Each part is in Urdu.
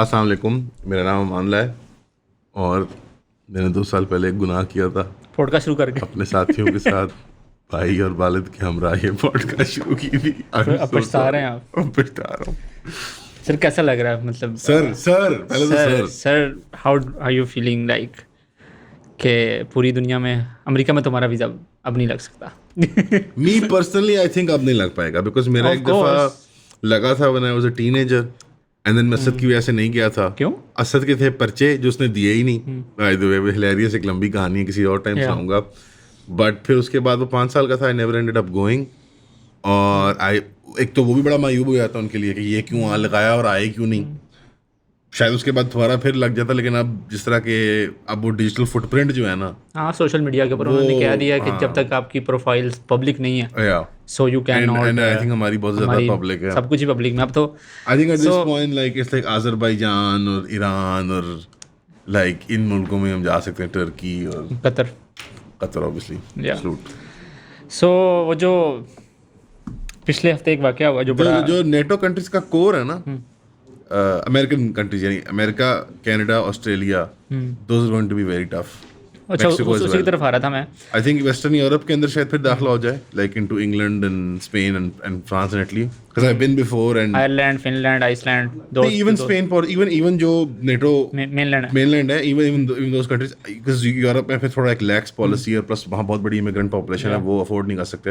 السلام علیکم، میرا نام امان اللہ ہے اور میں نے 2 سال پہلے ایک گناہ کیا تھا پوڈ کاسٹ شروع کر کے اپنے ساتھیوں کے ساتھ، بھائی اور والد کے ہمراہ یہ پوڈ کاسٹ شروع کی تھی. اب پچھتا رہے ہیں آپ؟ پچھتا رہا ہوں سر. کیسا لگ رہا ہے مطلب سر پہلے تو sir how are you feeling like کہ پوری دنیا میں امریکہ میں تمہارا ویزا اب نہیں لگ سکتا؟ می پرسنلی آئی تھنک اب نہیں لگ پائے گا، بیکاز میرا ایک دفعہ لگا تھا when I was a teenager and then میں اسد کی وجہ سے نہیں گیا تھا. کیوں؟ اسد کے تھے پرچے جو اس نے دیے ہی نہیں. بائی دی وے ہلیریس ایک لمبی کہانی ہے، کسی اور ٹائم سناؤں گا. بٹ پھر اس کے بعد وہ 5 سال کا تھا. I never ended up going. اور ایک تو وہ بھی بڑا مایوب ہو جاتا ان کے لیے کہ یہ کیوں لگایا اور آئے کیوں نہیں. شاید اس کے بعد دوبارہ پھر لگ جاتا، لیکن اب جس طرح کے اب وہ ڈیجیٹل فٹ پرنٹ جو ہے نا، ہاں سوشل میڈیا کے اوپر انہوں نے کہہ دیا کہ جب تک آپ کی پروفائل پبلک نہیں ہے so you can not. I think ہماری بہت زیادہ پبلک ہے، سب کچھ ہی پبلک میں اب تو. I think at this point like it's like Azerbaijan اور ایران اور لائک ان ملکوں میں ہم جا سکتے ہیں، ٹرکی اور قطر اوبیسلی. سو وہ جو پچھلے ہفتے ایک واقعہ ہوا جو نیٹو کنٹریز کا کور ہے نا، امریکن کنٹریز یعنی امریکہ، Canada, Australia, those are going to be very tough. اچھا اسی کی طرف آ رہا تھا میں. آئی تھنک ویسٹرن یورپ کے اندر شاید پھر داخلہ ہو جائے، like into England and Spain and France and Italy, because I been before. And Ireland, Finland, Iceland, even Spain far even جو نیٹو مین لینڈ ہے، even those countries, because Europe میں پھر تھوڑا ایک لیکس پالیسی اور پلس وہاں بہت بڑی امیگرینٹ پاپولیشن ہے، وہ افورڈ نہیں کر سکتے.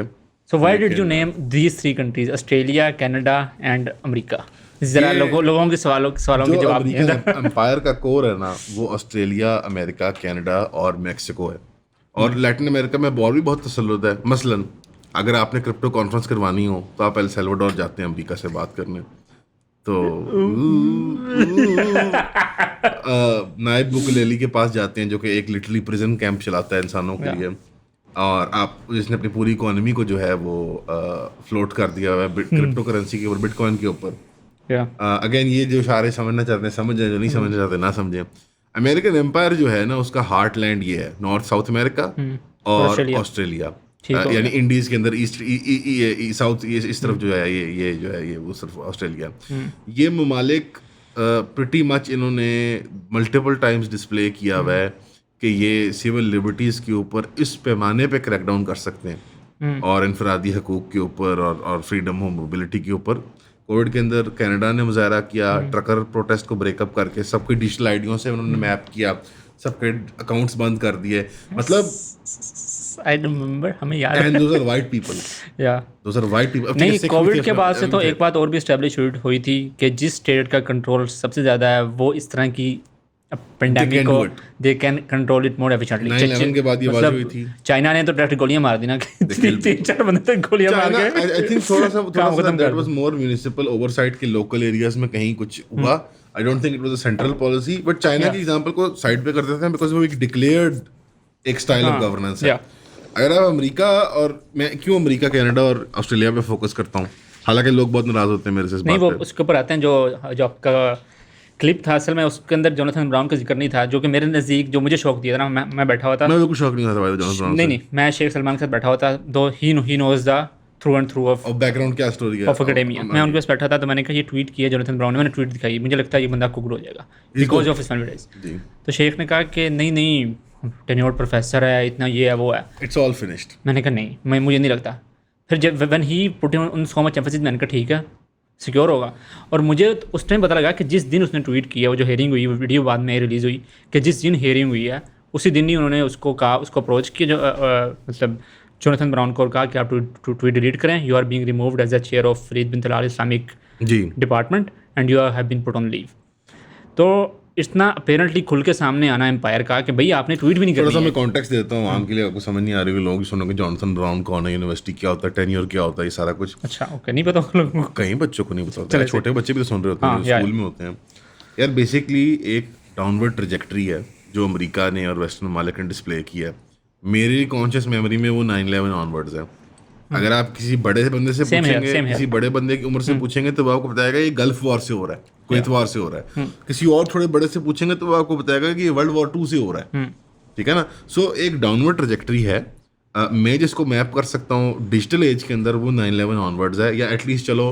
So why did you name these 3 countries, Australia, Canada and America? ذرا لوگوں کے سوالوں کے جواب دیں. امپائر کا کور ہے نا، وہ آسٹریلیا، امریکہ، کینیڈا اور میکسیکو ہے. اور لیٹن امریکہ میں اور بھی بہت تسلط ہے. مثلاً اگر آپ نے کرپٹو کانفرنس کروانی ہو تو آپ ایل سیلواڈور جاتے ہیں امریکہ سے بات کرنے. تو نائب بکلیلی کے پاس جاتے ہیں جو کہ ایک لٹرلی پریزن کیمپ چلاتا ہے انسانوں کے لیے، اور آپ جس نے اپنی پوری اکانومی کو جو ہے وہ فلوٹ کر دیا ہوا ہے کرپٹو کرنسی کے اوپر، بٹ کوائن کے اوپر. اگین یہ جو اشارے سمجھنا چاہتے ہیں سمجھ جائیں، جو نہیں سمجھنا چاہتے نہ سمجھیں. امریکن امپائر جو ہے نا، اس کا ہارٹ لینڈ یہ ہے نارتھ ساؤتھ امریکہ اور آسٹریلیا، یعنی انڈیز کے اندر ایسٹ ساؤتھ اس طرف جو ہے یہ جو ہے یہ وہ صرف آسٹریلیا. یہ ممالک پریٹی مچ انہوں نے ملٹیپل ٹائمز ڈسپلے کیا ہوا ہے کہ یہ سول لبرٹیز کے اوپر اس پیمانے پہ کریک ڈاؤن کر سکتے ہیں اور انفرادی حقوق کے اوپر اور فریڈم آف موبلٹی کے اوپر. کووڈ کے اندر کینیڈا نے مظاہرہ کیا، ٹرکر پروٹیسٹ کو بریک اپ کر کے سب کی ڈیجیٹل آئیڈیوں سے انہوں نے میپ کیا، سب کے اکاؤنٹس بند کر دیے. مطلب I remember ہمیں یاد ہے. And those are white people. Yeah. Those are white people. نہیں، کووڈ کے بعد سے تو ایک بات اور بھی اسٹیبلش ہوئی تھی کہ جس اسٹیٹ کا کنٹرول سب سے زیادہ ہے وہ اس طرح کی پینڈیمک کو they can control it more efficiently. 9/11 کے بعد یہ بات ہوئی تھی. چائنا نے تو ڈائریکٹ گولیاں مار دی نا، 3-4 بندے تک گولیاں مار کے. I think تھوڑا سا that was more municipal oversight کے local areas میں کہیں کچھ ہوا. I don't think it was a central policy, but China کی ایگزامپل کو سائڈ پہ کر دیتے ہیں بیکاز وہ ایک ڈکلیئرڈ ایک اسٹائل آف گورننس ہے. اگر آپ امریکہ، اور میں کیوں امریکہ، کینیڈا اور آسٹریلیا پہ فوکس کرتا ہوں، حالانکہ لوگ بہت ناراض ہوتے ہیں میرے سے اس بات پہ. نہیں، وہ اس کے اوپر آتے ہیں جو آپ کا کلپ تھا، اصل میں اس کے اندر جوناتھن براؤن کا ذکر نہیں تھا، جو کہ میرے نزدیک جو مجھے شوق دیا تھا نا. میں بیٹھا ہوا تھا، میں بالکل شوق نہیں تھا جوناتھن براؤن. نہیں، میں شیخ سلمان کے ساتھ بیٹھا ہوا تھا. دو he knows the through and through of بیک گراؤنڈ کیا اسٹوری ہے آف اکیڈیمیا. میں ان کے پاس بیٹھا تھا تو میں نے کہا یہ ٹویٹ کیا جوناتھن براؤن نے. میں نے ٹویٹ دکھائی، مجھے لگتا ہے یہ بندہ کوکڈ ہو جائے گا بیکاز آف ہز ایویڈنس. تو شیخ نے کہا کہ نہیں ٹینیورڈ پروفیسر ہے، اتنا یہ ہے وہ ہے، اٹس آل فنشڈ. میں نے کہا نہیں، مجھے نہیں لگتا. پھر جب when he put in so much emphasis, میں نے کہا ٹھیک ہے سیکیور ہوگا. اور مجھے اس ٹائم پتہ لگا کہ جس دن اس نے ٹویٹ کیا، وہ جو ہیئرنگ ہوئی، وہ ویڈیو بعد میں ریلیز ہوئی، کہ جس دن ہیئرنگ ہوئی ہے اسی دن ہی انہوں نے اس کو کہا، اس کو اپروچ کیا، جو مطلب جوناتھن براؤن کو کہا کہ آپ ٹویٹ ڈیلیٹ کریں. You are being removed as a chair of Farid bin Talal Islamic department and you have been put on leave. تو اتنا اپیرنٹلی کھل کے سامنے آنا امپائر کا کہ بھائی آپ نے ٹویٹ بھی نہیں کرنا. تھوڑا سا میں کانٹیکسٹ دیتا ہوں عام کے لیے، آپ کو سمجھ نہیں آ رہی ہوگی، لوگ سنو کہ جوناتھن براؤن کون ہے، یونیورسٹی کیا ہوتا ہے، ٹینیور کیا ہوتا ہے، یہ سارا کچھ. اچھا اوکے، نہیں پتا لوگوں کو، کئی بچوں کو نہیں پتا ہوتا، چھوٹے بچے بھی تو سن رہے ہوتے ہیں، اسکول میں ہوتے ہیں. یار بیسکلی ایک ڈاؤنورڈ ٹریجیکٹری ہے جو امریکہ نے اور ویسٹرن ممالک نے ڈسپلے کیا ہے. میری کانشیس میموری میں وہ 9/11 آن ورڈز ہے. اگر آپ کسی بڑے بندے سے پوچھیں گے، کسی بڑے بندے کی عمر سے پوچھیں گے تو وہ آپ کو بتائے گا یہ گلف وار سے ہو رہا ہے، کویت وار سے ہو رہا ہے. کسی اور تھوڑے بڑے سے پوچھیں گے تو وہ آپ کو بتائے گا کہ یہ ورلڈ وار 2 سے ہو رہا ہے. ٹھیک ہے نا. سو ایک ڈاؤنورڈ ٹریجیکٹری ہے. میں جس کو میپ کر سکتا ہوں ڈیجیٹل ایج کے اندر وہ 9/11 آن ورڈز ہے، یا ایٹ لیسٹ چلو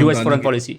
US foreign policy।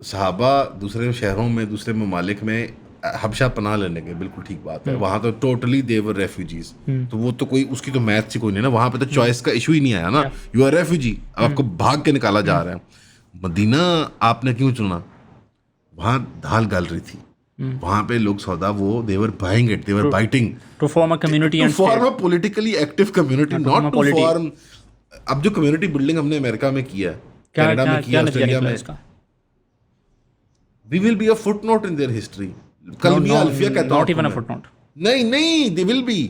صحابہ دوسرے شہروں میں دوسرے ممالک میں حبشہ پناہ لینے کے بالکل ٹھیک بات ہے, وہاں تو ٹوٹلی دے ور ریفیوجیز, تو وہ تو کوئی اس کی تو میتھ سے کوئی نہیں نا, وہاں پہ تو چوائس کا ایشو ہی نہیں آیا نا, یو آر ریفیوجی, آپ کو بھاگ کے نکالا جا رہا ہے. مدینہ آپ نے کیوں چنا؟ وہاں دھال گل رہی تھی, وہاں پہ لوگ سودا وہ they were buying it, they were biting to form a community to and form a politically active community, not to form. اب جو کمیونٹی بلڈنگ ہم نے امریکہ میں کیا ہے, کینیڈا میں کیا, آسٹریلیا میں, we will be a footnote in their history. کل میاں الفیہ کہتا ہوں, not even a footnote. نہیں they will be.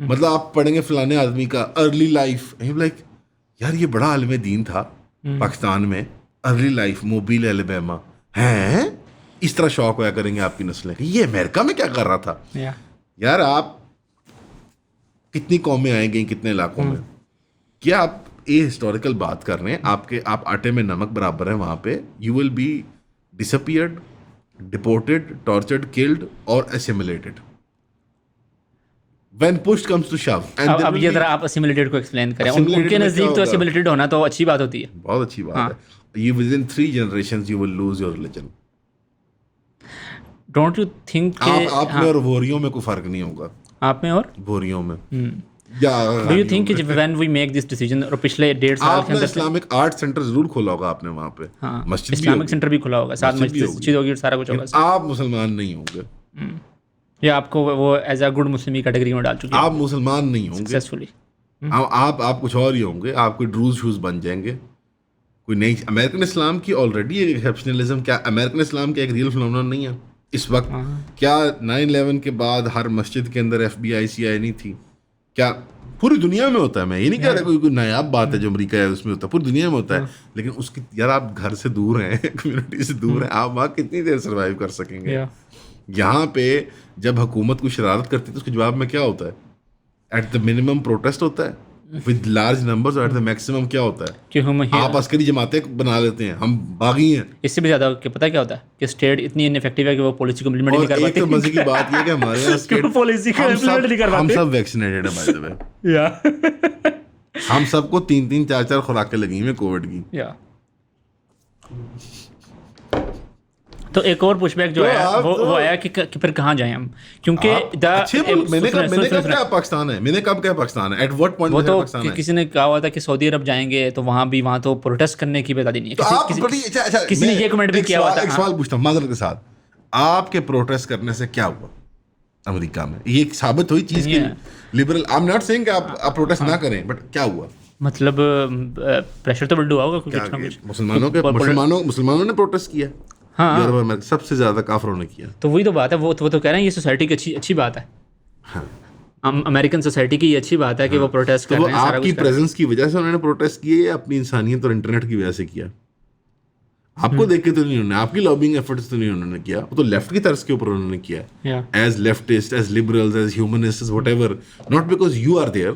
مطلب آپ پڑھیں گے فلانے آدمی کا ارلی لائف, لائک یار یہ بڑا عالم دین تھا پاکستان میں, ارلی لائف موبیل الاباما ہیں, اس طرح شوق ہوا کریں گے آپ کی نسلیں کہ یہ امریکہ میں کیا کر رہا تھا. یار آپ کتنی قومیں آئیں گئی کتنے علاقوں میں, کیا آپ یہ ہسٹوریکل بات کر رہے ہیں, آپ آٹے میں نمک برابر ہیں وہاں پہ. You will be disappeared, deported, tortured, killed or assimilated when push comes to shove. اب یہ ذرا آپ assimilated کو ایکسپلین کریں. ان کے نزدیک تو assimilated ہونا تو اچھی بات ہوتی ہے, بہت اچھی بات ہے. You within 3 generations you will lose your religion. Don't you think کہ آپ میں اور بوریوں میں کوئی فرق نہیں ہوگا, آپ میں اور بوریوں میں. Do you think کہ when we make this decision, اور پچھلے 1.5 سال آپ نے اسلامک آرٹ سینٹر ضرور کھولا ہوگا آپ نے وہاں پہ, مسجد بھی اسلامک سینٹر بھی کھلا ہوگا, ساتھ مسجد ہوگی, سارا کچھ ہوگا. آپ مسلمان نہیں ہوں گے, یا آپ کو وہ as a good Muslim category میں ڈال چکے ہیں, آپ مسلمان نہیں ہوں گے سکسیسفلی. آپ کچھ اور ہی ہوں گے, آپ کوئی ڈروز شوز بن جائیں گے, کوئی نئی. امریکن اسلام کی آلریڈی ایک ایکسیپشنلزم, کیا امریکن اسلام کا ایک ریئل فنومینن نہیں ہے اس وقت؟ کیا 9/11 کے بعد ہر مسجد کے اندر FBI CIA نہیں تھی؟ کیا پوری دنیا میں ہوتا ہے؟ میں یہ نہیں کہہ رہا کوئی نایاب بات ہے جو امریکہ ہے اس میں ہوتا ہے, پوری دنیا میں ہوتا ہے. لیکن اس کی یار آپ گھر سے دور ہیں, کمیونٹی سے دور ہیں, آپ وہاں کتنی دیر سروائیو کر سکیں گے؟ یہاں پہ جب حکومت کو شرارت کرتی ہے تو اس کے جواب میں کیا ہوتا ہے؟ ایٹ دا منیمم پروٹیسٹ ہوتا ہے with large numbers, at the maximum کیا ہوتا ہے کہ ہم آپ عسکری جماعتیں بنا لیتے ہیں, ہم باغی ہیں. اس سے بھی زیادہ کہ پتہ کیا ہوتا ہے کہ اسٹیٹ اتنی انفیکٹو ہے کہ وہ پالیسی کو امپلیمنٹ نہیں کر پاتی. ایک مزے کی بات یہ کہ ہمارے یہاں اسٹیٹ پالیسی کو امپلیمنٹ نہیں کر پاتے. ہم سب ویکسینیٹڈ ہیں بائی دا وے, ہم سب کو 3 4 خوراکیں لگی ہیں کووڈ کی. تو ایک اور پش بیک جو ہے وہ آیا کہ پھر کہاں جائیں ہم, کیونکہ میں نے کب کہا پاکستان ہے, میں نے کب کہا پاکستان ہے, ایٹ واٹ پوائنٹ وہ تو کسی نے کہا ہوا تھا کہ سعودی عرب جائیں گے تو وہاں تو پروٹیسٹ کرنے کی بتا دی نہیں ہے. کسی نے یہ کمنٹ بھی کیا ہوا تھا. ایک سوال پوچھتا ہوں معذرت کے ساتھ, آپ کے پروٹیسٹ کرنے سے کیا ہوا امریکہ میں؟ یہ ثابت ہوئی چیز کی liberal, I am not seeing کہ آپ پروٹیسٹ نہ کریں, بٹ کیا ہوا؟ مطلب پریشر تو بلڈ ہوا ہوگا کچھ نہ کچھ. مسلمانوں نے پروٹیسٹ کیا, ہاں سب سے زیادہ کافروں نے کیا. تو وہی تو بات ہے, وہ تو کہہ رہے ہیں یہ سوسائٹی کی اچھی بات ہے, امریکن سوسائٹی کی یہ اچھی بات ہے کہ وہ پروٹیسٹ کر رہے ہیں. آپ کی پریزنس کی وجہ سے انہوں نے پروٹیسٹ کیے یا اپنی انسانیت اور انٹرنیٹ کی وجہ سے کیا؟ آپ کو دیکھ کے تو نہیں انہوں نے, آپ کی لابنگ ایفرٹس تو نہیں انہوں نے کیا, وہ تو لیفٹ کی طرز کے اوپر انہوں نے کیا, as leftist, as liberals, as humanist, whatever, not because you are there.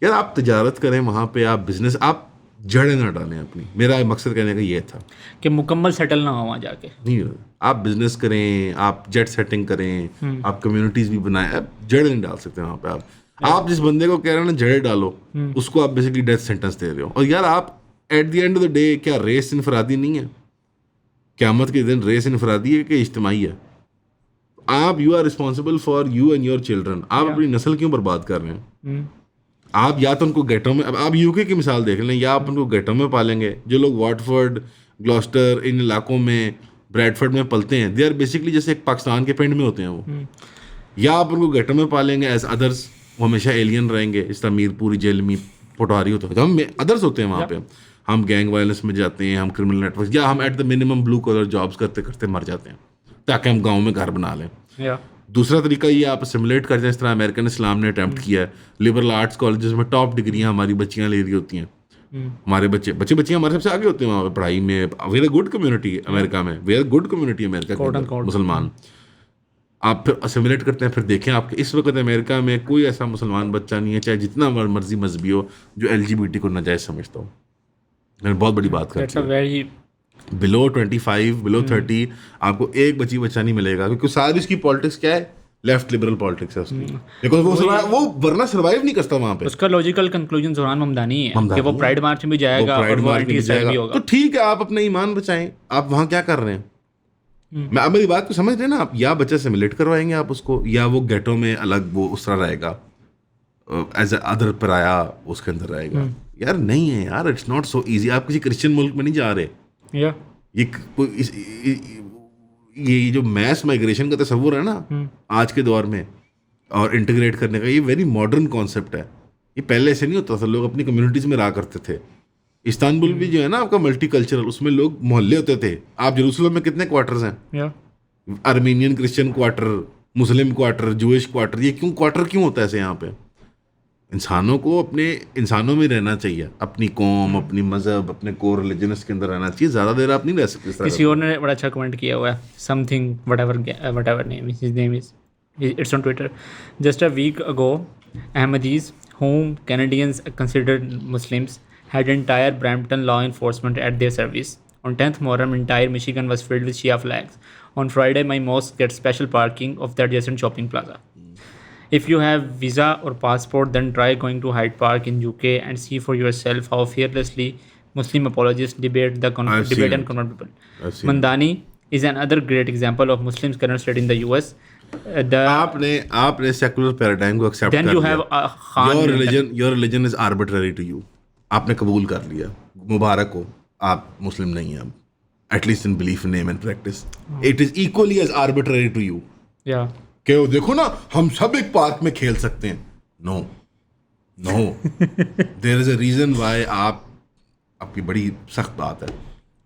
یار آپ تجارت کریں وہاں پہ, آپ بزنس, آپ جڑیں نہ ڈالیں اپنی. میرا مقصد کہنے کا یہ تھا کہ مکمل سیٹل نہ ہو وہاں جا کے. نہیں, آپ بزنس کریں, آپ جیٹ سیٹنگ کریں, آپ کمیونٹیز بھی بنائیں, آپ جڑیں نہیں ڈال سکتے وہاں پہ. آپ جس بندے کو کہہ رہے ہیں نا جڑیں ڈالو, اس کو آپ بیسکلی ڈیتھ سینٹینس دے رہے ہو. اور یار آپ at the end of the day کیا ریس انفرادی نہیں ہے؟ قیامت کے دن ریس انفرادی ہے کہ اجتماعی ہے؟ آپ you are responsible for you and your children. آپ اپنی نسل کیوں برباد کر رہے ہیں؟ آپ یا تو ان کو گیٹوں میں, اب آپ یو کے کی مثال دیکھ لیں, یا آپ ان کو گیٹوں میں پالیں گے. جو لوگ واٹفورڈ, گلوسٹر, ان علاقوں میں, بریڈفورڈ میں پلتے ہیں, دے آر بیسکلی جیسے ایک پاکستان کے پنڈ میں ہوتے ہیں وہ. یا آپ ان کو گیٹوں میں پالیں گے ایز ادرس, وہ ہمیشہ ایلین رہیں گے. اس طرح میر پوری جیل میں پٹواری ہوتے ہیں, ہم ادرس ہوتے ہیں وہاں پہ, ہم گینگ وائلنس میں جاتے ہیں, ہم کرمنل نیٹ ورک, یا ہم at the minimum blue collar jobs کرتے کرتے مر جاتے ہیں تاکہ ہم گاؤں میں گھر بنا لیں. دوسرا طریقہ یہ آپ اسیمولیٹ کرتے ہیں, اس طرح امریکن اسلام نے اٹیمپٹ کیا ہے. لبرل آرٹس کالجز میں ٹاپ ڈگریاں ہماری بچیاں لے رہی ہوتی ہیں, ہمارے بچیاں ہمارے سب سے آگے ہوتے ہیں وہاں پہ پڑھائی میں. وی آر گڈ کمیونٹی امریکہ میں, وی آر گڈ کمیونٹی امریکہ مسلمان. آپ پھر اسیمولیٹ کرتے ہیں, پھر دیکھیں آپ کے اس وقت امریکہ میں کوئی ایسا مسلمان بچہ نہیں ہے, چاہے جتنا مرضی مذہبی ہو, جو LGBT کو ناجائز سمجھتا ہو. میں نے بہت بڑی بات کرتی ہے. بلو 25, بلو 30 آپ کو ایک بچہ نہیں ملے گا, کیونکہ ساری اس کی پالیٹکس کیا ہے, لیفٹ لبرل پالیٹکس ہے اس کی, بیکاز وہ ورنہ سروائیو نہیں کرتا وہاں پہ. اس کا لاجیکل کنکلوژن زوران ممدانی ہے کہ وہ پرائڈ مارچ میں بھی جائے گا اور وہ اینٹی اسرائیل بھی ہوگا. تو ٹھیک ہے, آپ اپنا ایمان بچائیں, آپ وہاں کیا کر رہے ہیں؟ میں میری بات کو سمجھ رہے ہیں نا آپ, یا بچے سے ملیٹ کروائیں گے آپ اس کو, یا وہ گیٹو میں الگ وہ اس طرح رہے گا ایز اے ادر پرایا اس کے اندر رہے گا. یار نہیں ہے یار, اٹس ناٹ سو ایزی. آپ کسی کرسچن ملک میں نہیں جا رہے. یہ جو میس مائگریشن کا تصور ہے نا آج کے دور میں اور انٹیگریٹ کرنے کا, یہ ویری ماڈرن کانسیپٹ ہے. یہ پہلے ایسے نہیں ہوتا تھا, لوگ اپنی کمیونٹیز میں رہا کرتے تھے. استانبول بھی جو ہے نا آپ کا ملٹی کلچرل, اس میں لوگ محلے ہوتے تھے. آپ جیروسلم میں کتنے کوارٹرز ہیں؟ ارمینین کرسچن کوارٹر, مسلم کوارٹر, جوئش کوارٹر. یہ کیوں کوارٹر کیوں ہوتا ہے ایسے یہاں پہ؟ انسانوں کو اپنے انسانوں میں رہنا چاہیے, اپنی قوم, اپنی مذہب, اپنے کور ریلیجنس کے اندر رہنا چاہیے. زیادہ دیر آپ نہیں رہ سکتے. کسی اور نے بڑا اچھا کمنٹ کیا ہوا ہے, something whatever name is, it's on Twitter. Just a week ago Ahmadis whom Canadians considered Muslims had entire Brampton law enforcement at their service. On 10th Muharram, entire Michigan was filled with Shia flags. On Friday, my mosque gets special parking of the adjacent shopping plaza. If you have visa or passport, then try going to Hyde Park in UK and see for yourself how fearlessly Muslim apologists debate and convert people. Mamdani is another great example of Muslims current state in the US. آپ نے سیکولر پیراڈائم کو ایکسیپٹ کر لیا. Your religion is arbitrary to you. آپ نے قبول کر لیا, مبارک ہو, آپ مسلم نہیں ہیں at least in belief, name and practice. It is equally as arbitrary to you کہ دیکھو نا ہم سب ایک پارک میں کھیل سکتے ہیں. نو دیر از اے ریزن وائی. آپ کی بڑی سخت بات ہے,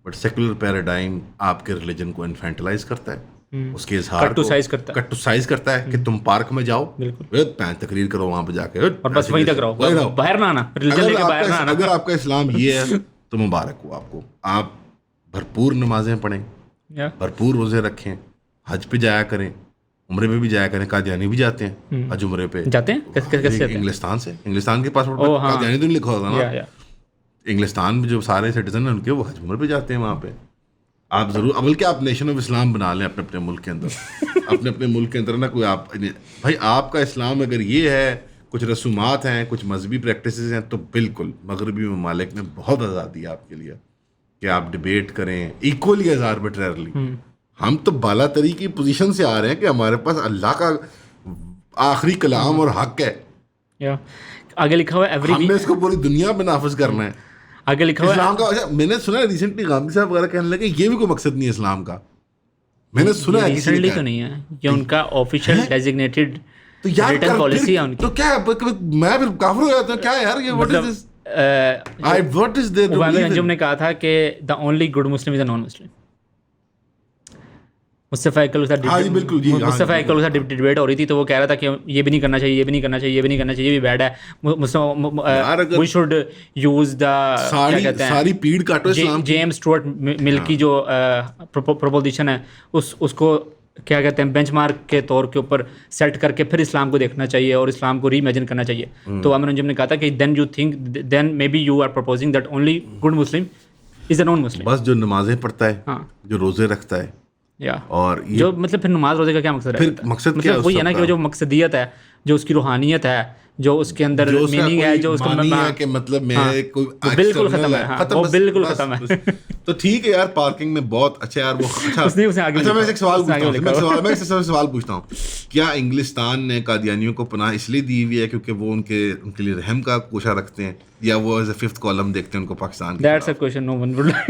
بٹ سیکولر پیراڈائم آپ کے ریلیجن کو انفینٹلائز کرتا ہے, اس کے اظہار کو کٹ ٹو سائز کرتا ہے کہ تم پارک میں جاؤ, تقریر کرو وہاں پہ جا کے, اور بس وہیں تک رہو, باہر نہ آنا. اگر آپ کا اسلام یہ ہے تو مبارک ہو آپ کو. آپ بھرپور نمازیں پڑھیں, بھرپور روزے رکھیں, حج پہ جایا کریں, عمرے پہ بھی جایا کریں. قادیانی بھی جاتے ہیں حج عمرے پہ, جاتے ہیں انگلستان سے. انگلستان کے پاسپورٹ پہ قادیانی تو لکھا ہوتا نا. انگلستان میں جو سارے سٹیزن ہیں ان کے, وہ حج عمرے پہ جاتے ہیں وہاں پہ. آپ ضرور, بلکہ آپ نیشن آف اسلام بنا لیں اپنے اپنے ملک کے اندر. اپنے ملک کے اندر نا کوئی آپ بھائی آپ کا اسلام اگر یہ ہے, کچھ رسومات ہیں, کچھ مذہبی پریکٹسز ہیں, تو بالکل مغربی ممالک میں بہت آزادی ہے آپ کے لیے کہ آپ ڈبیٹ کریں ایکولی ایز آربیٹریرلی. ہم تو بالا تری کی پوزیشن سے آ رہے ہیں کہ ہمارے پاس اللہ کا آخری کلام اور حق ہے. آگے لکھا ہوا ہے ہم نے اس کو پوری دنیا میں نافذ کرنا ہے. آگے لکھا ہوا اسلام کا, میں نے سنا ہے ریسنٹلی غامدی صاحب وغیرہ کہنے لگے یہ بھی کوئی مقصد نہیں ہے اسلام کا. میں نے سنا ہے ریسنٹلی تو نہیں ہے, یہ ان کا آفیشیل ڈیزگنیٹڈ ریٹن پالیسی ہے ان کی. تو کیا میں پھر کافر ہو جاتا ہوں کیا یار, یہ what is this, what is دیر. عبامل انجم نے کہا تھا کہ the only good Muslim is a non مسلم. مصطفیٰ اقبال کے ساتھ ڈبیٹ ہو رہی تھی تو وہ کہہ رہا تھا کہ یہ بھی نہیں کرنا چاہیے, یہ بھی نہیں کرنا چاہیے, یہ بھی نہیں کرنا چاہیے, یہ بھی بیڈ ہے. وی شوڈ یوز دا کیا کہتے ہیں جیمس اسٹوارٹ مل کی جو پروپوزیشن ہے اس کو کیا کہتے ہیں بینچ مارک کے طور کے اوپر سیٹ کر کے پھر اسلام کو دیکھنا چاہیے اور اسلام کو ری امیجن کرنا چاہیے. تو عامر انجم نے کہا تھا کہ then you think then may be you are proposing that only good Muslim is a non Muslim. بس جو نمازیں پڑھتا ہے, جو روزے رکھتا ہے, اور جو مطلب پھر نماز روزے کا کیا مقصد ہے؟ مقصد وہی ہے نا کہ جو مقصدیت ہے, جو اس کی روحانیت ہے, جو اس کے اندر میننگ ہے, جو اس کا ہے کہ مطلب میں کوئی بالکل ختم ہے, وہ بالکل ختم ہے. تو ٹھیک ہے یار, پارکنگ میں بہت اچھا یار. وہ اچھا میں ایک سوال پوچھتا ہوں, کیا انگلستان نے قادیانیوں کو پناہ اس لیے دی ہوئی ہے کیونکہ وہ ان کے لیے رحم کا کوشاں رکھتے ہیں, یا وہ ایز اے ففتھ کالم دیکھتے ہیں ان کو پاکستان کی؟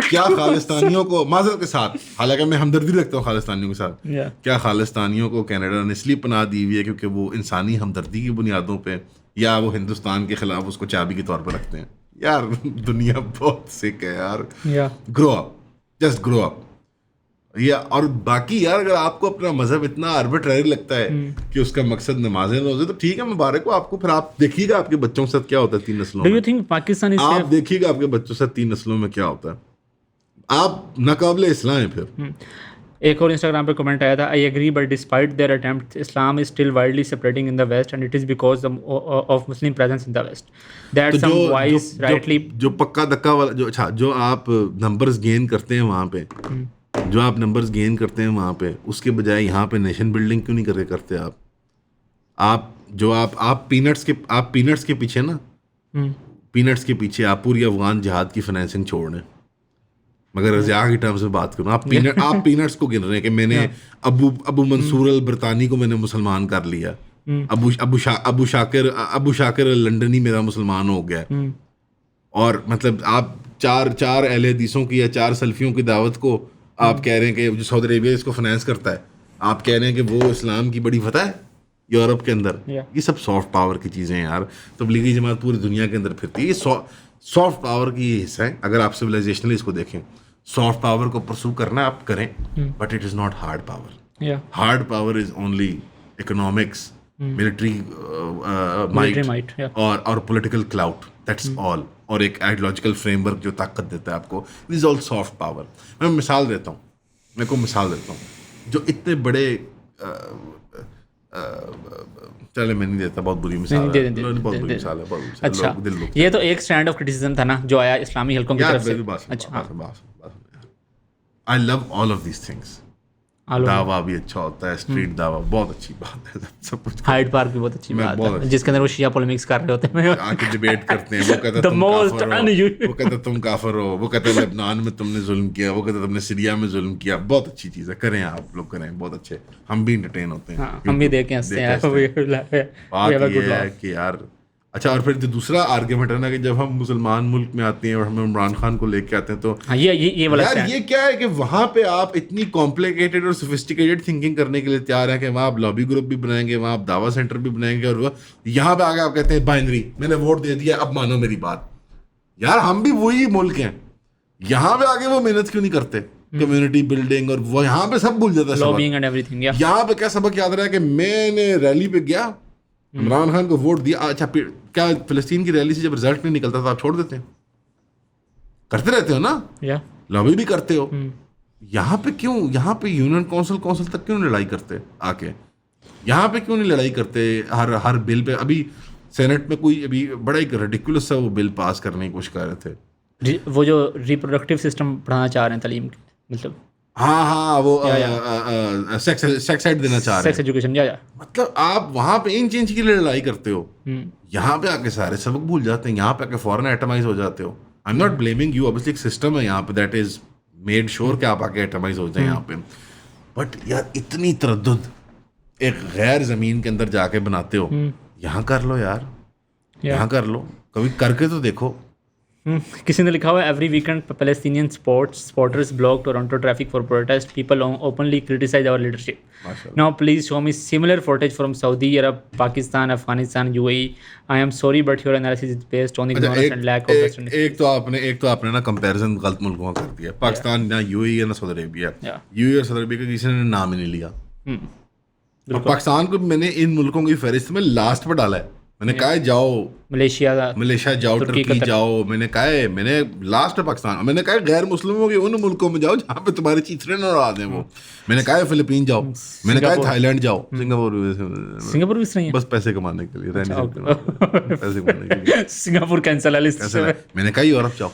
کیا خالستانیوں کو, معذرت کے ساتھ, حالانکہ میں ہمدردی رکھتا ہوں خالستانیوں کے ساتھ, کیا خالستانیوں کو کینیڈا نے اس لیے پناہ دی ہوئی ہے کیونکہ وہ انسانی ہمدردی کی بنیادوں پہ, یا وہ ہندوستان کے خلاف اس کو چابی کے طور پر رکھتے ہیں؟ یار دنیا بہت سک ہے یار. گرو اپ, جسٹ گرو اپ. یا اور باقی یار اگر آپ کو اپنا مذہب اتنا آربیٹری لگتا ہے کہ اس کا مقصد نمازیں روزے, تو ٹھیک ہے, مبارک ہو آپ کو. پھر آپ دیکھیے گا آپ کے بچوں کے ساتھ کیا ہوتا ہے 3 نسلوں میں. آپ دیکھیے گا آپ کے بچوں کے ساتھ 3 نسلوں میں کیا ہوتا ہے. آپ ناقابل اسلام ہیں. پھر ایک اور انسٹاگرام پہ کمنٹ آیا تھا, I agree but despite their attempt Islam is still widely spreading in the west and it is because of Muslim presence in the west. That some wise rightly جو پکا دکا والا جو آپ نمبرز گین کرتے ہیں وہاں پہ, جو آپ نمبرز گین کرتے ہیں وہاں پہ, اس کے بجائے یہاں پہ نیشن بلڈنگ کیوں نہیں کرتے آپ؟ آپ پینٹس کے پیچھے نا پینٹس کے پیچھے آپ پوری افغان جہاد کی فائنینسنگ چھوڑ رہے ہیں. مگر رضیاء کی ٹرمز میں بات کروں, آپ پینٹس کو گن رہے ہیں کہ میں نے ابو منصور البرطانی کو میں نے مسلمان کر لیا, ابو شاکر لنڈنی میرا مسلمان ہو گیا, اور مطلب آپ چار اہل حدیثوں کی یا 4 سلفیوں کی دعوت کو آپ کہہ رہے ہیں کہ جو سعودی عربیہ اس کو فائنینس کرتا ہے, آپ کہہ رہے ہیں کہ وہ اسلام کی بڑی فتح ہے یورپ کے اندر. یہ سب سافٹ پاور کی چیزیں ہیں یار. تبلیغی جماعت پوری دنیا کے اندر پھرتی ہے, یہ سافٹ پاور کی یہ حصہ ہے. اگر آپ سویلائزیشنلی اس کو دیکھیں, سافٹ پاور کو پرسو کرنا آپ کریں, but it is not hard power. Hard power is only economics, military might اور پولیٹیکل کلاؤٹ, دیٹس آل. اور ایک آئیڈیالوجیکل فریم ورک جو طاقت دیتا ہے آپ کو, دس از آل سافٹ پاور. میں مثال دیتا ہوں, جو اتنے بڑے چلے میں نہیں دیتا, بہت بری مثال ہے. اچھا, یہ تو ایک اسٹینڈ آف کرٹیسزم تھا نا جو آیا اسلامی حلقوں کی طرف سے. اچھا, I love all of these things. دعویٰ بھی اچھا ہوتا ہے, اسٹریٹ دعویٰ بہت اچھی بات ہے, سب کچھ. ہائیڈ پارک بھی بہت اچھی بات ہے جس کے اندر وہ شیعہ پولیمکس کر رہے ہوتے ہیں, آ کے ڈیبیٹ کرتے ہیں. وہ کہتا تم کافر ہو, وہ کہتا ہے لبنان میں تم نے ظلم کیا, وہ کہتا تم نے سیریا میں ظلم کیا. بہت اچھی چیز ہے, کریں آپ لوگ, کریں, بہت اچھے. ہم بھی انٹرٹین ہوتے ہیں, ہم بھی دیکھیں ہنستے ہیں. بات یہ ہے کہ یار اچھا, اور پھر جو دوسرا آرگیومنٹ ہے نا کہ جب ہم مسلمان ملک میں آتے ہیں اور ہم عمران خان کو لے کے آتے ہیں تو یار یہ کیا ہے کہ وہاں پہ آپ اتنی کمپلیکیٹڈ اور سوفسٹیکیٹڈ تھنکنگ کرنے کے لیے تیار ہیں کہ وہاں آپ لابی گروپ بھی بنائیں گے, وہاں آپ دعویٰ سینٹر بھی بنائیں گے, اور یہاں پہ آگے آپ کہتے ہیں بائنری, میں نے ووٹ دے دیا اب مانو میری بات. یار ہم بھی وہی ملک ہیں, یہاں پہ آگے وہ محنت کیوں نہیں کرتے, کمیونٹی بلڈنگ, اور وہ یہاں پہ سب بھول جاتا ہے. یہاں پہ کیا سبق یاد رہا ہے کہ میں نے ریلی پہ گیا, عمران خان کو ووٹ دیا. اچھا کیا فلسطین کی ریلی سے جب رزلٹ نہیں نکلتا تو آپ چھوڑ دیتے ہیں؟ کرتے رہتے ہو نا, لابی بھی کرتے ہو. یہاں پہ کیوں, یہاں پہ یونین کونسل تک کیوں نہیں لڑائی کرتے آ کے, یہاں پہ کیوں نہیں لڑائی کرتے ہر بل پہ؟ ابھی سینٹ میں کوئی ابھی بڑا ایک ریڈیکولس سا وہ بل پاس کرنے کی کوشش کر رہے تھے, وہ جو ریپروڈکٹیو سسٹم پڑھانا چاہ رہے ہیں تعلیم کے, مطلب ہاں وہ سیکس ایڈ دینا چاہ رہے ہیں, سیکس ایجوکیشن. مطلب آپ وہاں پہ ان چینج کے لیے لڑائی کرتے ہو, یہاں پہ آ کے سارے سبق بھول جاتے ہیں, یہاں پہ آ کے فوراً ایٹمائز ہو جاتے ہو. I am not blaming you, obviously ایک سسٹم ہے یہاں پہ دیٹ از میڈ شیور کہ آپ آ کے ایٹمائز ہو جائیں یہاں پہ. بٹ یار اتنی تردد ایک غیر زمین کے اندر جا کے بناتے ہو, یہاں کر لو یار, یہاں کر لو, کبھی کر کے تو دیکھو. کسی نے لکھا ہوا ہے every weekend Palestinian supporters block Toronto traffic for protest, people openly criticise our leadership. Now please show me similar footage from Saudi Arab, Pakistan, Afghanistan, UAE. I am sorry but your analysis is based on ignorance and lack of western. ایک تو آپ نے نا کمپیریزن غلط ملکوں کا کر دیا. پاکستان نہ UAE ہے نہ سعودی عربیہ. UAE اور سعودی عربیہ کا کسی نے نام ہی نہیں لیا. پاکستان کو میں نے ان ملکوں کی فہرست میں لاسٹ پہ ڈالا ہے. میں نے کہا جاؤ ملیشیا جاؤ, ترکی جاؤ, میں نے کہا میں نے لاسٹ پاکستان, میں نے کہا غیر مسلموں کے ان ملکوں میں جاؤ جہاں پہ تمہارے چیترے نہ اڑا دیں وہ. میں نے کہا فلپین جاؤ, میں نے کہا تھائی لینڈ جاؤ, سنگاپور بھی صحیح ہے بس پیسے کمانے کے لیے, پیسے کمانے کے لیے. سنگاپور کینسل ہے لسٹ سے. میں نے کہا یورپ جاؤ,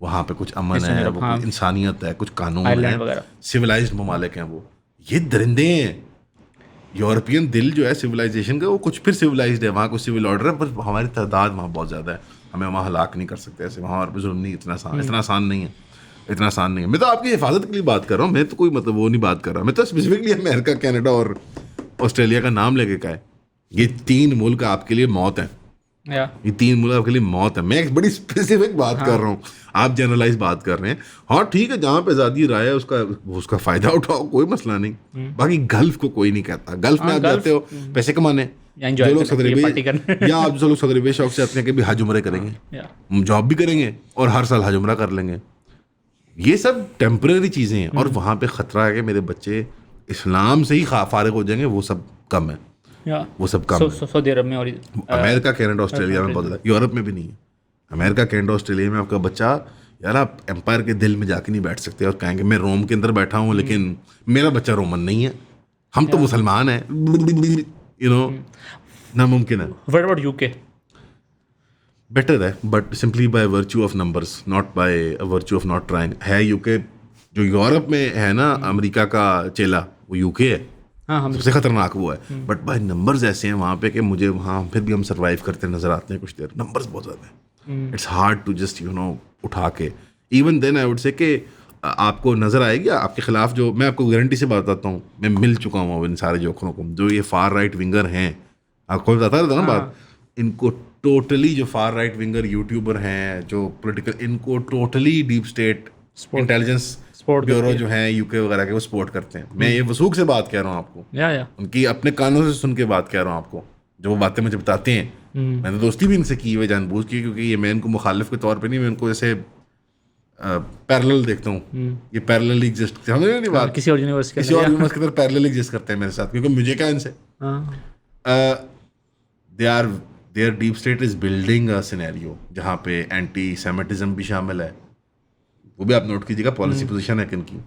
وہاں پہ کچھ امن ہے, انسانیت ہے, کچھ قانون ہے, سویلائزڈ ممالک ہیں. وہ یہ درندے ہیں. یورپین دل جو ہے سویلائزیشن کا وہ کچھ پھر سویلائزڈ ہے, وہاں کچھ سول آرڈر ہے, پر ہماری تعداد وہاں بہت زیادہ ہے, ہمیں وہاں ہلاک نہیں کر سکتے ایسے, وہاں پہ ظلم نہیں اتنا آسان نہیں ہے. میں تو آپ کی حفاظت کے لیے بات کر رہا ہوں, میں تو کوئی مطلب وہ نہیں بات کر رہا, میں تو اسپیسیفکلی امریکہ, کینیڈا اور آسٹریلیا کا نام لے کے کہا ہے یہ 3 ملک آپ کے لیے موت ہیں. یہ 3 ملک آپ کے لیے موت ہے. میں ایک بڑی اسپیسیفک بات کر رہا ہوں, آپ جنرلائز بات کر رہے ہیں. ہاں ٹھیک ہے, جہاں پہ آزادی رائے ہے اس کا فائدہ اٹھاؤ, کوئی مسئلہ نہیں. باقی گلف کو کوئی نہیں کہتا. گلف میں آپ جاتے ہو پیسے کمانے, جو لوگ سعودی عربیہ یا آپ جو لوگ سعودی عربیہ شوق سے آتے ہیں کہ بھی حج عمرے کریں گے, جاب بھی کریں گے اور ہر سال حج عمرہ کر لیں گے. یہ سب ٹیمپرری چیزیں ہیں, اور وہاں پہ خطرہ ہے کہ میرے بچے اسلام سے ہی فارغ ہو جائیں گے. وہ سب کم ہے, وہ سب کم ہے. سعودی عرب میں اور امریکہ, کینیڈا, آسٹریلیا میں بہت زیادہ. یورپ میں بھی نہیں ہے. امریکہ, کینیڈا, آسٹریلیا میں آپ کا بچہ, یار آپ امپائر کے دل میں جا کے نہیں بیٹھ سکتے اور کہیں گے میں روم کے اندر بیٹھا ہوں لیکن میرا بچہ رومن نہیں ہے, ہم تو مسلمان ہیں. ناممکن ہے. What about UK? بیٹر ہے, but simply by virtue of numbers, not by virtue of not trying. ہے UK جو یورپ میں ہے نا امریکہ کا چیلا, وہ UK ہے. ہاں سب سے خطرناک وہ ہے. بٹ بھائی نمبرز ایسے ہیں وہاں پہ کہ مجھے وہاں پھر بھی ہم سروائیو کرتے نظر آتے ہیں کچھ دیر. نمبرز بہت زیادہ ہیں. اٹس ہارڈ ٹو جسٹ اٹھا کے. Even then I would say کہ آپ کو نظر آئے گی آپ کے خلاف جو میں آپ کو گارنٹی سے بتاتا ہوں, میں مل چکا ہوں ان سارے جوکروں کو جو یہ فار رائٹ ونگر ہیں. آپ کو بتاتا رہتا نا بات, ان کو ٹوٹلی جو فار رائٹ ونگر یوٹیوبر ہیں جو پولیٹیکل, ان کو totally deep state intelligence bureau جو ہیں یو کے وغیرہ کے وہ سپورٹ کرتے ہیں. میں یہ وثوق سے بات کہہ رہا ہوں آپ کو, ان کی اپنے کانوں سے سن کے بات کہہ رہا ہوں آپ کو. جو وہ باتیں مجھے بتاتے ہیں, میں نے دوستی بھی ان سے کی ہوئی جان بوجھ کی, کیونکہ یہ میں ان کو مخالف کے طور پہ نہیں, میں ان کو جیسے پیرلل دیکھتا ہوں. یہ پیرلل ایگزسٹ سمجھ رہے نہیں بات, کسی اور یونیورس کے اندر پیرلل ایگزسٹ کرتے ہیں میرے ساتھ, کیونکہ مجھے کیا ان سے their deep state is building a scenario جہاں پہ اینٹی سیمیٹزم بھی شامل ہے. وہ بھی آپ نوٹ کیجیے گا, پالیسی پوزیشن ہے کن کی,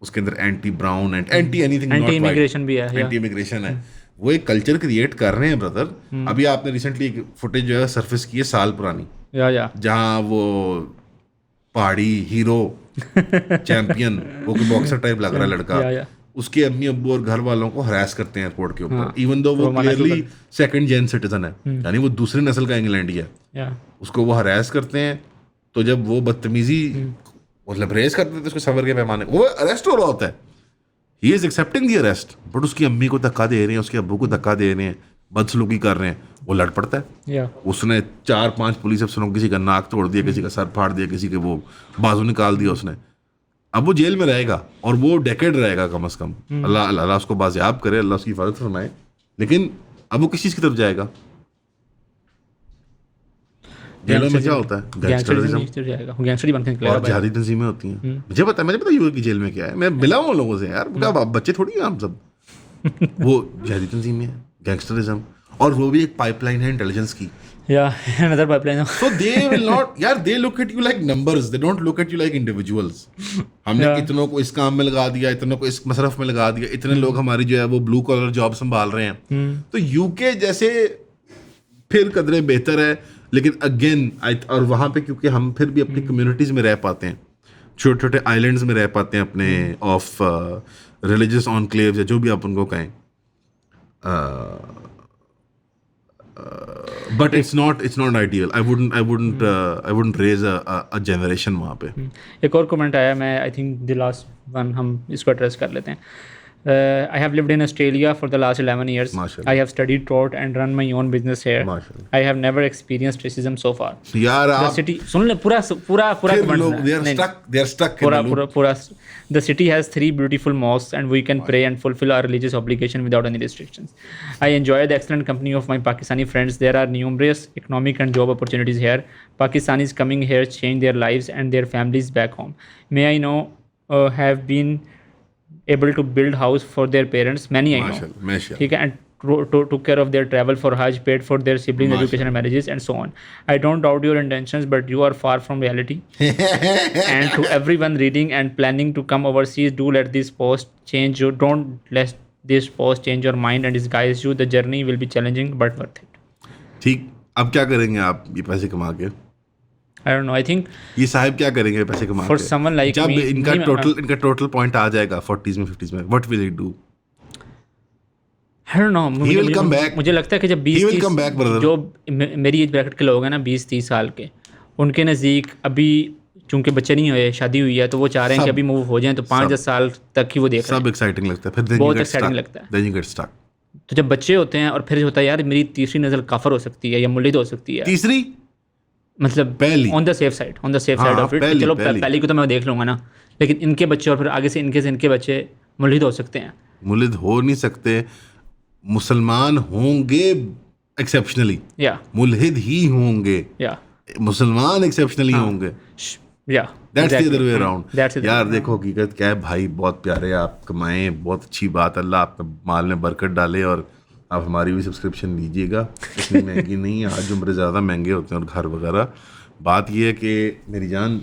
اس کے اندر anti brown and anti anything, anti immigration بھی ہے, اینٹی امیگریشن ہے. وہ ایک کلچر کریٹ کر رہے ہیں برادر. ابھی آپ نے ریسنٹلی ایک فوٹیج جو ہے سرفیس کی ہے سال پرانی, جہاں وہ پہاڑی ہیرو چیمپئن وہ باکسر ٹائپ لگ رہا ہے لڑکا, اس کے امی ابو اور گھر والوں کو ہراس کرتے ہیں ایئرپورٹ کے اوپر, ایون دو وہ کلیئرلی سیکنڈ جین سٹیزن ہے, یعنی وہ دوسری نسل کا انگلینڈی ہے. اس کو وہ ہراس کرتے ہیں, تو جب وہ بدتمیزی مطلب ریز کرتے ہیں تو اس کو صبر کے پیمانے وہ اریسٹ ہو رہا ہوتا ہے. ہی از ایکسیپٹنگ دی اریسٹ, بٹ اس کی امی کو دھکا دے رہے ہیں, اس کے ابو کو دھکا دے رہے ہیں, بدسلوکی کر رہے ہیں, وہ لڑ پڑتا ہے. اس نے 4-5 پولیس افسروں کسی کا ناک توڑ دیا, کسی کا سر پھاڑ دیا, کسی کے وہ بازو نکال دیا اس نے. اب وہ جیل میں رہے گا اور وہ ڈیکیڈ رہے گا کم از کم. اللہ اس کو بازیاب کرے, اللہ اس کی حفاظت فرمائے. لیکن اب وہ کس چیز کی طرف جائے گا؟ جیلوں میں کیا ہوتا ہے, گینگسٹرزم اور جہادی تنظیمیں ہوتی ہیں. مجھے پتا یو کی جیل میں کیا ہے, میں ملا ہوں لوگوں سے یار, بچے تھوڑی ہیں ہم سب. وہ جہادی تنظیمیں ہیں, گینگسٹرزم, اور وہ بھی ایک پائپ لائن ہے انٹیلیجنس کی. So they will not, yaar, they look at you like numbers, they don't look at you like individuals. ہم نے اتنوں کو اس کام میں لگا دیا, اتنوں کو اس مصرف میں لگا دیا, اتنے لوگ ہماری جو ہے وہ بلو کالر جاب سنبھال رہے ہیں. تو یو کے جیسے پھر قدرے بہتر ہے, لیکن اگین اور وہاں پہ کیونکہ ہم پھر بھی اپنی کمیونٹیز میں رہ پاتے ہیں, چھوٹے چھوٹے آئیلینڈز میں رہ پاتے ہیں اپنے آف ریلیجیس انکلیوز یا جو بھی آپ ان کو کہیں. But it's not ideal. I wouldn't raise a generation وہاں پہ. ایک اور کمنٹ آیا, میں I think the last one ہم اس کو ایڈریس کر لیتے ہیں. I have lived in Australia for the last 11 years. I have studied, taught and run my own business here. I have never experienced racism so far. یار the city سن لے پورا کمنٹ, they are stuck پورا the city has 3 beautiful mosques and we can pray and fulfill our religious obligation without any restrictions. I enjoy the excellent company of my Pakistani friends. There are numerous economic and job opportunities here. Pakistanis coming here change their lives and their families back home. May I know have been able to build house for their parents, many I know, ٹھیک ہے, and took care of their travel for Hajj, paid for their siblings' education and marriages and so on. I don't doubt your intentions, but you are far from reality. And to everyone reading and planning to come overseas, do let this post change you. Don't let this post change your mind and disguise you. The journey will be challenging but worth it. ٹھیک, اب کیا کریں گے آپ یہ پیسے کما کے؟ I don't know, I think یہ صاحب کیا کریں گے پیسے کما کے؟ for someone like جب me, ان کا ٹوٹل پوائنٹ آ جائے گا 40s میں 50s میں, what will he do? I don't know, he will come back. مجھے لگتا ہے کہ جب 20-30 جو میری ایج بریکٹ کے لوگ ہیں نا 20-30 سال کے, ان کے نزدیک ابھی چونکہ بچے نہیں ہوئے, شادی ہوئی ہے, تو وہ چاہ رہے ہیں کہ ابھی موو ہو جائیں, تو 5-10 سال تک ہی وہ دیکھ رہے ہیں. سب ایکسائٹنگ لگتا ہے, پھر بہت ایکسائٹنگ لگتا ہے. then you get stuck. تو جب بچے ہوتے ہیں اور پھر ہوتا ہے یار میری تیسری نسل کافر ہو سکتی ہے یا ملحد ہو سکتی ہے, تیسری مطلب آن دا سیف سائڈ آف اٹ, چلو پہلی کو تو میں دیکھ لوں گا نا, لیکن ان کے بچے اور پھر آگے سے ان کے بچے ملحد ہو سکتے ہیں. ملحد ہو نہیں سکتے, مسلمان ہوں گے ایکسیپشنلی, ملحد ہی ہوں گے, مسلمان ایکسیپشنلی ہوں گے. That's the other way around. یار دیکھو حقیقت کیا ہے بھائی, بہت پیارے آپ کمائیں, بہت اچھی بات, اللہ آپ کے مال میں برکت ڈالے, اور آپ ہماری بھی سبسکرپشن لیجیے گا, اتنی مہنگی نہیں ہے, آج عمرے زیادہ مہنگے ہوتے ہیں اور گھر وغیرہ. بات یہ ہے کہ میری جان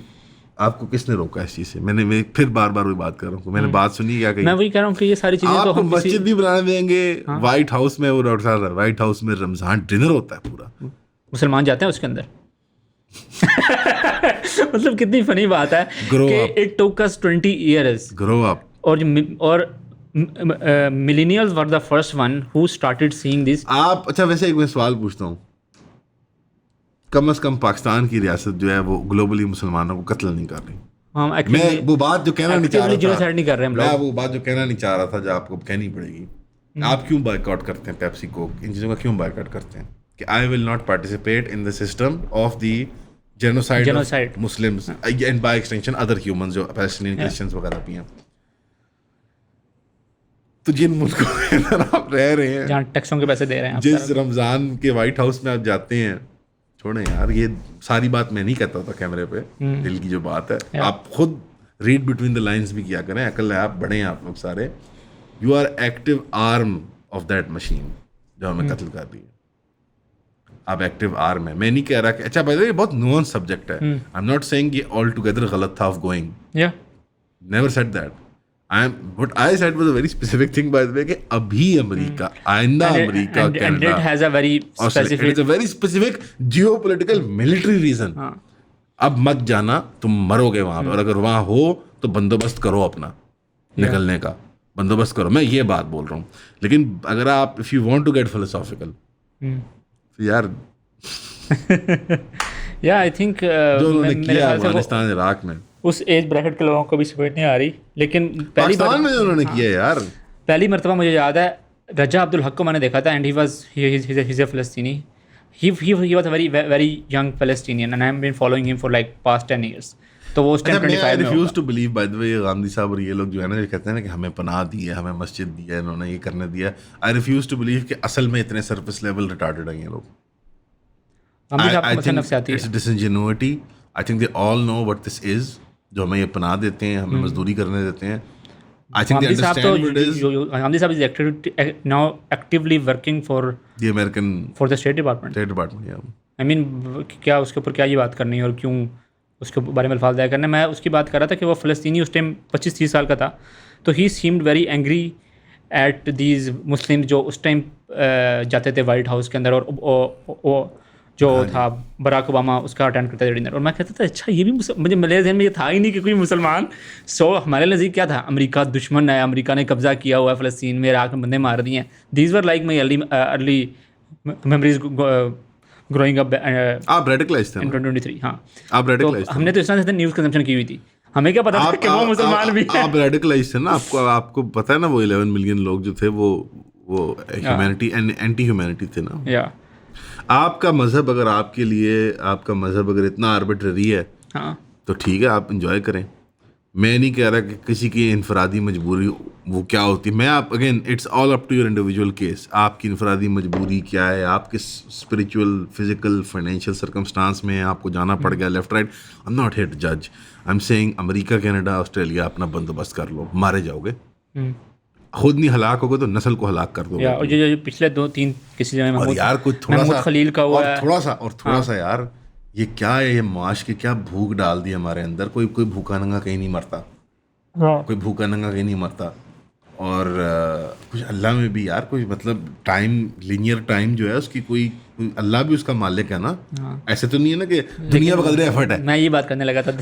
آپ کو کس نے روکا اس چیز سے؟ میں پھر بار وہی بات کر رہا ہوں, میں نے بات سنی کیا کہ میں وہی کہہ رہا ہوں کہ یہ ساری چیزیں تو ہم مسجد بھی بنانے دیں گے, وائٹ ہاؤس میں, وہ ڈاکٹر صاحب وائٹ ہاؤس میں رمضان ڈنر ہوتا ہے پورا, مسلمان جاتے ہیں اس کے اندر. مطلب کتنی فنی بات ہے کہ اٹ ٹوک اس 20 ایئرز گرو اپ, اور millennials were the first one who started seeing this. آپ اچھا ویسے ایک میں سوال پوچھتا ہوں, کم از کم پاکستان کی ریاست جو ہے وہ گلوبلی مسلمانوں کو قتل نہیں کر رہی. ہم میں وہ بات جو کہنا نہیں چاہ رہا جینوسائیڈ نہیں کر رہے ہم میں لوگ. وہ بات جو کہنا نہیں چاہ رہا تھا جو آپ کو کہنی پڑے گی. آپ کیوں بائیک آؤٹ کرتے ہیں پیپسی کوک, ان چیزوں کا کیوں بائیک آؤٹ کرتے ہیں کہ I will not participate in the system of the genocide Muslims and by extension other humans جو پیلسٹینین کرسچنز وغیرہ بھی ہیں. تو جن ملکوں کے اندر آپ رہ رہے ہیں, جہاں ٹیکسوں کے پیسے دے رہے ہیں, جس رمضان کے وائٹ ہاؤس میں آپ جاتے ہیں, چھوڑیں یار یہ ساری بات میں نہیں کہتا ہوتا کیمرے پہ, دل کی جو بات ہے آپ خود ریڈ بٹوین دا لائنس بھی کیا کریں, عقل ہے, آپ بڑے ہیں آپ لوگ سارے. You are active arm of that machine جو ہمیں قتل کر رہی ہے. آپ ایکٹیو آرم ہے. میں نہیں کہہ رہا کہ اچھا بھائی یہ بہت نوئنس سبجیکٹ ہے. آئی ایم ناٹ سیئنگ یہ آل ٹوگیدر غلط تھا of going, never said that. What I said was a very specific thing by the way کہ ابھی امریکہ, آئندہ امریکہ, and it has a very specific, it's a very specific geopolitical military reason. اب مت جانا, تم مرو گے وہاں پہ, اور اگر وہاں ہو تو بندوبست کرو اپنا نکلنے کا, بندوبست کرو. میں یہ بات بول رہا ہوں. لیکن اگر آپ if you want to get philosophical یار yeah I think جو انہوں نے کیا افغانستان عراق میں, اس ایج بریکٹ کے لوگوں کو بھی سمجھ نہیں آ رہی. لیکن پاکستان میں انہوں نے کیا یار, پہلی مرتبہ مجھے یاد ہے رجا عبدالحق کو میں نے دیکھا تھا, اینڈ he's a فلسطینی. he was a very young Palestinian and I have been following him for like past 10 years. تو وہ اس ٹائم 25 میں refuse to believe by the way Ghamidi صاحب اور یہ لوگ جو ہے نا, جو کہتے ہیں نا کہ ہمیں پناہ دی ہے, ہمیں مسجد دی ہے, انہوں نے یہ کرنے دیا. I refuse to believe کہ اصل میں اتنے surface level retarded ہیں یہ لوگ. I think it's disingenuity. I think they all know what this is. جو ہمیں یہ پناہ دیتے ہیں, ہمیں مزدوری کرنے دیتے ہیں. I think they understand what it is. Hamdi Saab is now actively working for the American for the State Department. State Department, yeah. I mean کیا اس کے اوپر کیا یہ بات کرنی ہے اور کیوں اس کے بارے میں الفاظ ضائع کرنا. میں اس کی بات کر رہا تھا کہ وہ فلسطینی اس ٹائم 25-30 سال کا تھا, تو he seemed very angry at these Muslim جو اس ٹائم جاتے تھے وائٹ ہاؤس کے اندر, اور جو تھا براک اوباما اس کا اٹینڈ کرتا تھا ڈنر. اور میں کہتا تھا اچھا یہ بھی مجھے میرے ذہن میں یہ تھا ہی نہیں کہ کوئی مسلمان. سو ہمارے نزدیک کیا تھا, امریکہ دشمن ہے, امریکہ نے قبضہ کیا ہوا ہے فلسطین میں, عراق میں بندے مار دیے ہیں. These were like my early memories growing up آپ ریڈیکلائز تھے ان 2023. ہاں آپ ریڈیکلائز, ہم نے تو اس طرح سے نیوز کنزمپشن کی ہوئی تھی, ہمیں کیا پتا تھا کہ وہ مسلمان بھی ہیں. آپ ریڈیکلائز تھے نا, آپ کو پتا ہے نا وہ 11 ملین لوگ جو تھے وہ ہیومینٹی اینٹی ہیومینٹی تھے نا. یا آپ کا مذہب اگر آپ کے لیے, آپ کا مذہب اگر اتنا آربیٹری ہے تو ٹھیک ہے, آپ انجوائے کریں. میں نہیں کہہ رہا کہ کسی کی انفرادی مجبوری وہ کیا ہوتی ہے. میں آپ again it's all up to your individual case. آپ کی انفرادی مجبوری کیا ہے, آپ کے اسپریچول, فزیکل, فائنینشیل سرکمسٹانس میں آپ کو جانا پڑ گیا left right. I am not here to جج. I am seeing America, Canada, Australia اپنا بندوبست کر لو, مارے جاؤ گے, خود نہیں ہلاک ہوگے تو نسل کو ہلاک کر دو. اور جو پچھلے 2-3 کسی جگہ اور یار کچھ تھوڑا سا خلیل کا ہوا ہے, تھوڑا سا یار یہ کیا ہے, یہ معاش کی کیا بھوک ڈال دی ہمارے اندر. کوئی بھوکا ننگا کہیں نہیں مرتا, کوئی بھوکا ننگا کہیں نہیں مرتا. اور کچھ اللہ میں بھی یار کوئی مطلب ٹائم, لینئر ٹائم جو ہے اس کی کوئی اللہ بھی اس کا مالک ہے نا. ایسے تو نہیں ہے نا کہ دنیا بقدر ایفرٹ ہے. میں یہ بات کرنے لگا تھا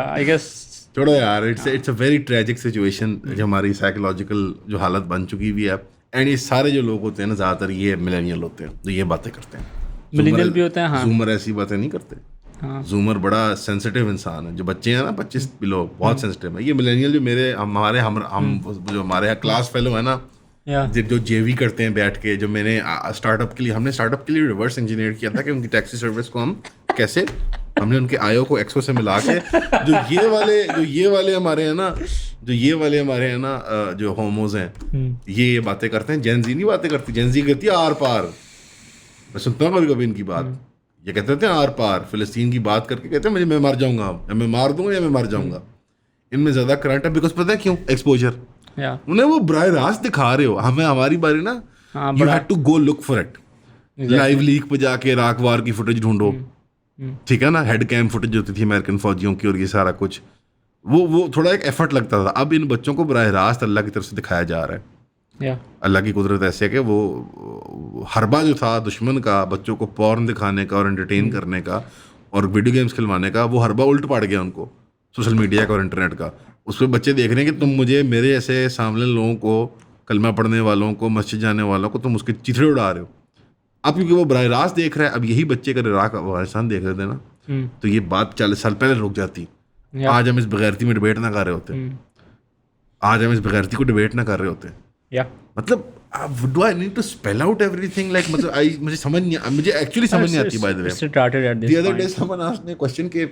آئی گیس. چھوڑو یار, it's a very tragic situation جو ہماری سائیکولوجیکل جو حالت بن چکی ہوئی ہے. اینڈ یہ سارے جو لوگ ہوتے ہیں نا زیادہ تر یہ ملینیل ہوتے ہیں جو یہ باتیں کرتے ہیں. ملینیل بھی ہوتے ہیں, زومر ایسی باتیں نہیں کرتے. زومر بڑا سینسٹیو انسان ہے. جو بچے ہیں نا 25 بلو بہت سینسٹیو ہے. یہ ملینیل جو میرے ہمارے جو ہمارے کلاس فیلو ہیں نا, جو جے وی کرتے ہیں بیٹھ کے, جو میں نے اسٹارٹ اپ کے لیے, ہم نے اسٹارٹ اپ کے لیے ریورس انجینئر کیا تھا کہ ان کی ٹیکسی سروس کو ہم کیسے, ہم نے ان کے آئیو کو ایکسو سے ملا کے جو یہ والے ہمارے ہیں نا جو ہوموز ہیں یہ باتیں کرتے ہیں. جین زی نہیں باتیں کرتی, جین زی کہتی ہے آر پار. میں سنتا ہوں کبھی ان کی بات, یہ کہتے تھے آر پار فلسطین کی بات کر کے کہتے ہیں میں مر جاؤں گا, یا میں مار دوں گا, یا میں مر جاؤں گا. ان میں زیادہ کرنٹ ہے بیکاز پتہ ہے کیوں, ایکسپوجر. انہیں وہ براہ راست دکھا رہے ہو, ہمیں ہماری باری نا you had to go look for it. LiveLeak پہ جا کے عراق وار کی فوٹیج ڈھونڈو, ٹھیک ہے نا, ہیڈ کیم فوٹیج ہوتی تھی امریکن فوجیوں کی, اور یہ سارا کچھ وہ تھوڑا ایک ایفرٹ لگتا تھا. اب ان بچوں کو براہ راست اللہ کی طرف سے دکھایا جا رہا ہے. اللہ کی قدرت ایسے ہے کہ وہ حربہ جو تھا دشمن کا بچوں کو پورن دکھانے کا اور انٹرٹین کرنے کا اور ویڈیو گیمس کھلوانے کا, وہ حربہ الٹ پڑ گیا ان کو. سوشل میڈیا کا اور انٹرنیٹ کا. اس پہ بچے دیکھ رہے ہیں کہ تم مجھے میرے ایسے سامنے لوگوں کو, کلمہ پڑھنے والوں کو, مسجد جانے والوں کو تم اس کے چتھڑے اڑا رہے ہو. اب کیونکہ وہ براہ راست دیکھ رہا ہے, اب یہی بچے اگر عراق افغانستان دیکھ رہے تھے نا تو یہ بات 40 سال پہلے رک جاتی. آج ہم اس بغیرتی میں ڈبیٹ نہ کر رہے ہوتے, آج ہم اس بغیرتی کو ڈبیٹ نہ کر رہے ہوتے. مطلب do I need to spell out everything like, مطلب مجھے سمجھ نہیں, مجھے ایکچولی سمجھ نہیں آتی. By the way the other day someone asked me question کہ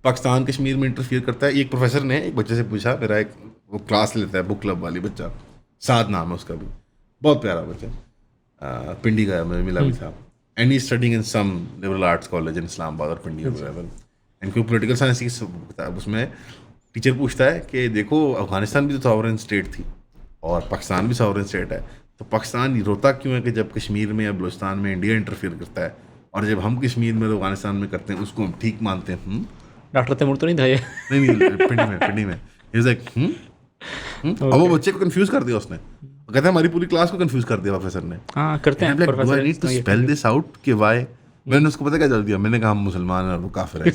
پاکستان کشمیر میں انٹرفیئر کرتا ہے. ایک پروفیسر نے ایک بچے سے پوچھا, میرا ایک وہ کلاس لیتا ہے بک کلب والی بچہ, سعد نام ہے اس کا بھی, بہت پیارا بچہ, پنڈی کا ہے, ملا بھی تھا, and he studying in some liberal arts college in Islamabad اور پنڈی اینڈ کوئی پولیٹیکل سائنس کی اس میں ٹیچر پوچھتا ہے کہ دیکھو افغانستان بھی تو ساورن اسٹیٹ تھی اور پاکستان بھی ساورن اسٹیٹ ہے, تو پاکستان روتا کیوں ہے کہ جب کشمیر میں یا بلوچستان میں انڈیا انٹرفیئر کرتا ہے, اور جب ہم کشمیر میں افغانستان میں کرتے ہیں اس کو ہم ٹھیک مانتے ہیں. ڈاکٹر تیمور تو نہیں تھا یہ؟ نہیں, پنڈی میں. اب وہ بچے کو کنفیوز کر دیا اس نے, کہتے ہیں ہماری پوری کلاس کو کنفیوز کر دیا پروفیسر نے. ہاں کرتے ہیں professor need to spell this out کہ وائی. میں نے اس کو پتہ کیا جواب دیا, میں نے کہا ہم مسلمان ہیں اور وہ کافر ہیں.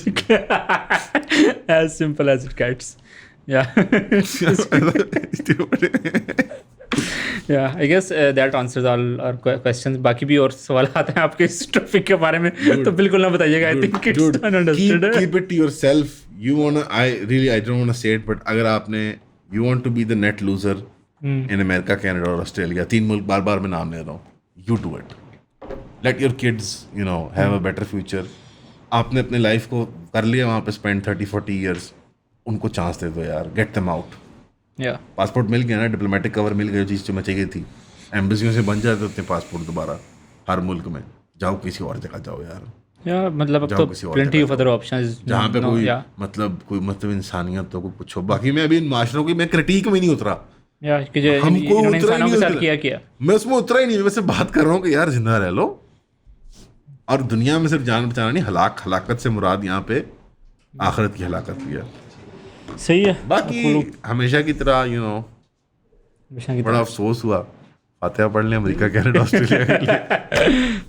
As simple as it gets. Yeah, I guess that answers all our questions. باقی بھی اور سوالات ہیں آپ کے اس ٹاپک کے بارے میں تو بالکل نہ بتائیے گا. I think it's understood. Keep it to yourself. You wanna, I don't wanna say it, but اگر آپ نے you want to be the net loser in America, Canada اور Australia, 3 ملک بار بار میں نام لے رہا ہوں, you do it. Let your kids, have a better future. آپ نے اپنے لائف کو کر لیا وہاں پہ اسپینڈ 30-40 years, ان کو چانس دے دو یار, get them out. پاسپورٹ مل گیا نا, ڈپلومیٹک کور مل گیا, چیز جو میں چاہیے تھی. ایمبیسیوں سے بن جاتے ہوتے ہیں پاسپورٹ دوبارہ ہر ملک میں. جاؤ کسی اور جگہ جاؤ یار, مطلب اب تو پلینٹی آف ادر آپشنز جہاں پہ کوئی مطلب انسانیت ہو, کوئی کچھ ہو. باقی میں ابھی ان معاشروں کی میں کرٹیک میں نہیں اترا, ہم کو انسانوں کے ساتھ کیا میں اس میں اترا ہی نہیں. میں صرف بات کر رہا ہوں کہ یار زندہ رہ لو, اور دنیا میں صرف جان بچانا نہیں, ہلاکت سے مراد یہاں پہ آخرت کی ہلاکت بھی ہے. صحیح ہے. باقی ہمیشہ کی طرح بڑا افسوس ہوا, فاتحہ پڑھ لیں امریکہ کینیڈا آسٹریلیا کے لیے.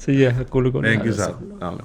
صحیح ہے. تھینک یو صاحب.